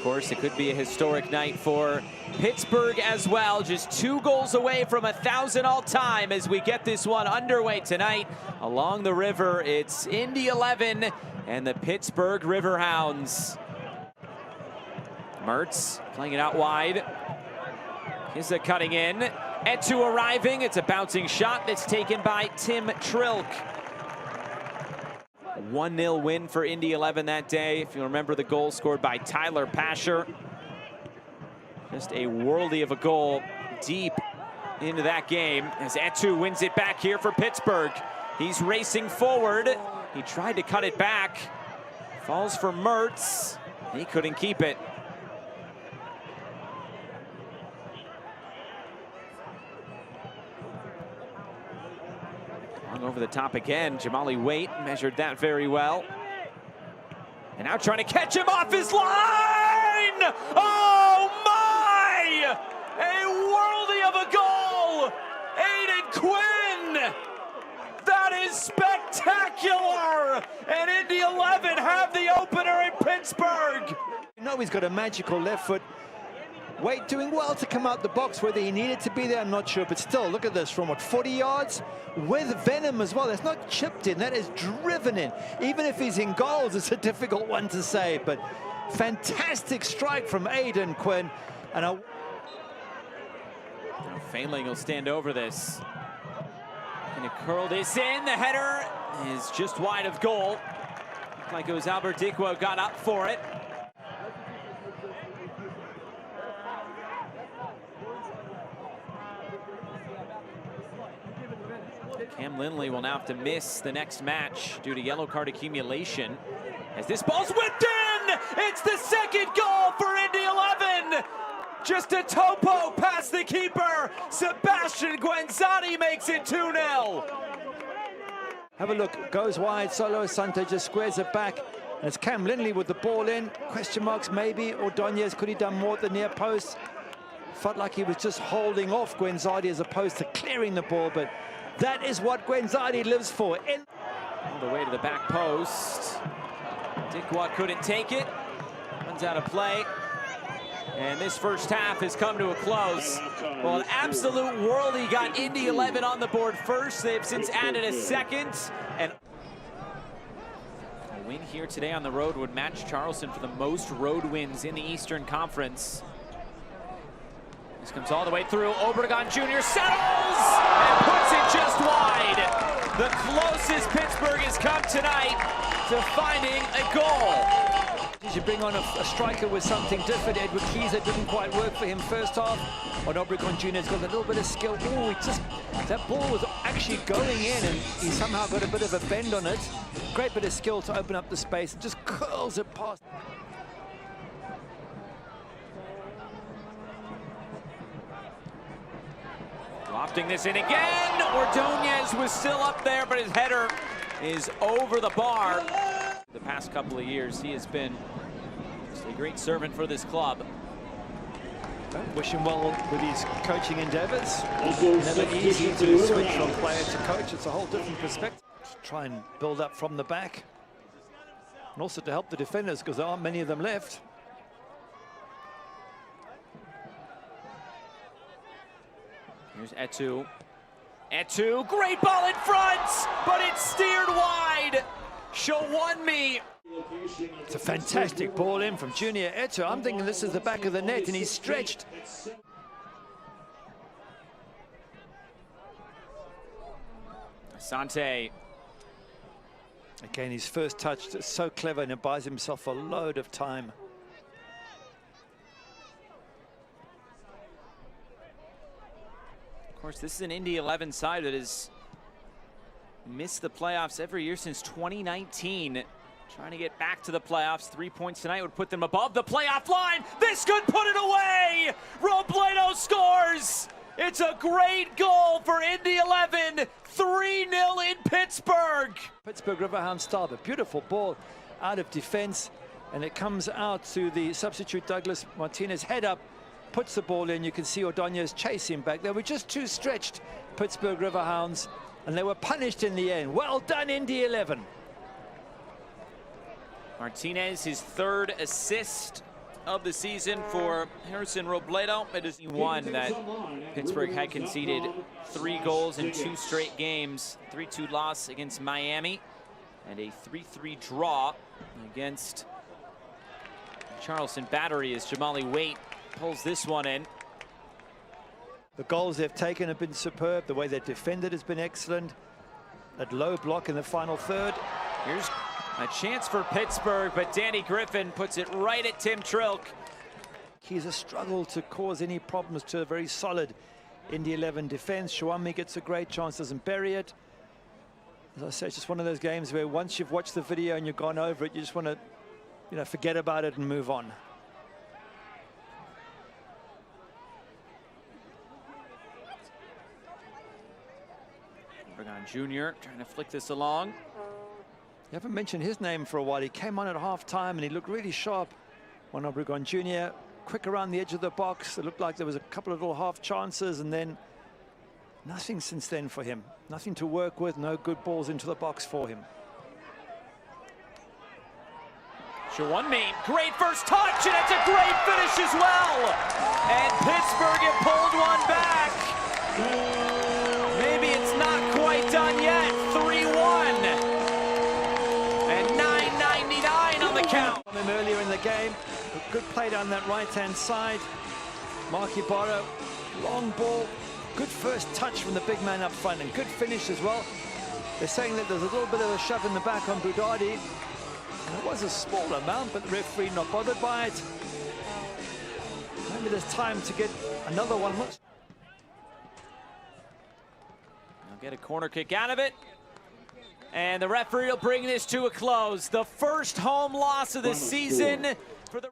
course, it could be a historic night for Pittsburgh as well. Just 2 goals away from 1,000 all-time as we get this one underway tonight. Along the river, it's Indy 11 and the Pittsburgh Riverhounds. Mertz playing it out wide. Kizza cutting in. Etou arriving. It's a bouncing shot that's taken by Tim Trilk. 1-0 win for Indy 11 that day. If you remember, the goal scored by Tyler Pasher. Just a worldie of a goal deep into that game as Etou wins it back here for Pittsburgh. He's racing forward. He tried to cut it back. Falls for Mertz. He couldn't keep it. Over the top again. Jahmali Waite measured that very well. And now trying to catch him off his line! Oh my! A worldie of a goal! Aodhan Quinn! That is spectacular! And Indy 11 have the opener in Pittsburgh! You know he's got a magical left foot. Waite doing well to come out the box. Whether he needed to be there, I'm not sure. But still, look at this, from what, 40 yards? With venom as well. That's not chipped in, that is driven in. Even if he's in goals, it's a difficult one to say. But fantastic strike from Aodhan Quinn. And now Failing will stand over this. Gonna curl this in. The header is just wide of goal. Looked like it was Albert Dikwa got up for it. Cam Lindley will now have to miss the next match due to yellow card accumulation. As this ball's whipped in! It's the second goal for Indy 11! Just a topo past the keeper. Sebastián Guenzatti makes it 2-0. have a look, goes wide, solo Asante just squares it back. And it's Cam Lindley with the ball in. Question marks maybe, Ordóñez, could he done more at the near post? Felt like he was just holding off Guenzatti as opposed to clearing the ball, but that is what Guenzatti lives for. All the way to the back post. Dikwa couldn't take it. Runs out of play. And this first half has come to a close. Well, an absolute worldie got Indy 11 on the board first. They've since added a second. And a win here today on the road would match Charleston for the most road wins in the Eastern Conference. This comes all the way through. Obregón Jr. settles and puts it just wide. The closest Pittsburgh has come tonight to finding a goal. You bring on a striker with something different. Edward Kizza didn't quite work for him first half. But Obregón Jr.'s got a little bit of skill. Oh, that ball was actually going in, and he somehow got a bit of a bend on it. Great bit of skill to open up the space and just curls it past. Lofting this in again. Ordóñez was still up there, but his header is over the bar. The past couple of years, he has been just a great servant for this club. Wish him well with his coaching endeavors. Never easy to switch from player to coach. It's a whole different perspective. Try and build up from the back. And also to help the defenders, because there aren't many of them left. Here's Etou. Etou, great ball in front, but it's steered wide. Showunmi. It's a fantastic ball in from Junior Etou. I'm thinking this is the back of the net, and he's stretched. Asante. Again, his first touch is so clever, and it buys himself a load of time. Of course, this is an Indy 11 side that has missed the playoffs every year since 2019. Trying to get back to the playoffs. 3 points tonight would put them above the playoff line. This could put it away. Robledo scores. It's a great goal for Indy 11. 3-0 in Pittsburgh. Pittsburgh Riverhounds style, a beautiful ball out of defense, and it comes out to the substitute Douglas Martinez, head up, puts the ball in. You can see Ordóñez chasing back. They were just too stretched, Pittsburgh Riverhounds, and they were punished in the end. Well done, Indy 11. Martinez, his third assist of the season for Harrison Robledo. It is one that Pittsburgh had conceded 3 goals in 2 straight games. 3-2 loss against Miami and a 3-3 draw against Charleston Battery as Jahmali Waite pulls this one in. The goals they've taken have been superb. The way they've defended has been excellent. That low block in the final third. Here's a chance for Pittsburgh, but Danny Griffin puts it right at Tim Trilk. He's a struggle to cause any problems to a very solid Indy 11 defense. Showunmi gets a great chance, doesn't bury it. As I say, it's just one of those games where once you've watched the video and you've gone over it, you just want to, you know, forget about it and move on. Obregón Jr. trying to flick this along. You haven't mentioned his name for a while. He came on at half-time and he looked really sharp. Juan Obregón Jr. quick around the edge of the box. It looked like there was a couple of little half chances and then nothing since then for him. Nothing to work with, no good balls into the box for him. Showunmi, great first touch, and it's a great finish as well. And Pittsburgh have pulled one back. Maybe it's not quite done yet. 3-1. And 9.99 on the count. Him earlier in the game, a good play down that right-hand side. Marky Barrow, long ball, good first touch from the big man up front, and good finish as well. They're saying that there's a little bit of a shove in the back on Budadi. And it was a small amount, but the referee not bothered by it. Maybe there's time to get another one. They'll get a corner kick out of it. And the referee will bring this to a close. The first home loss of the season for the...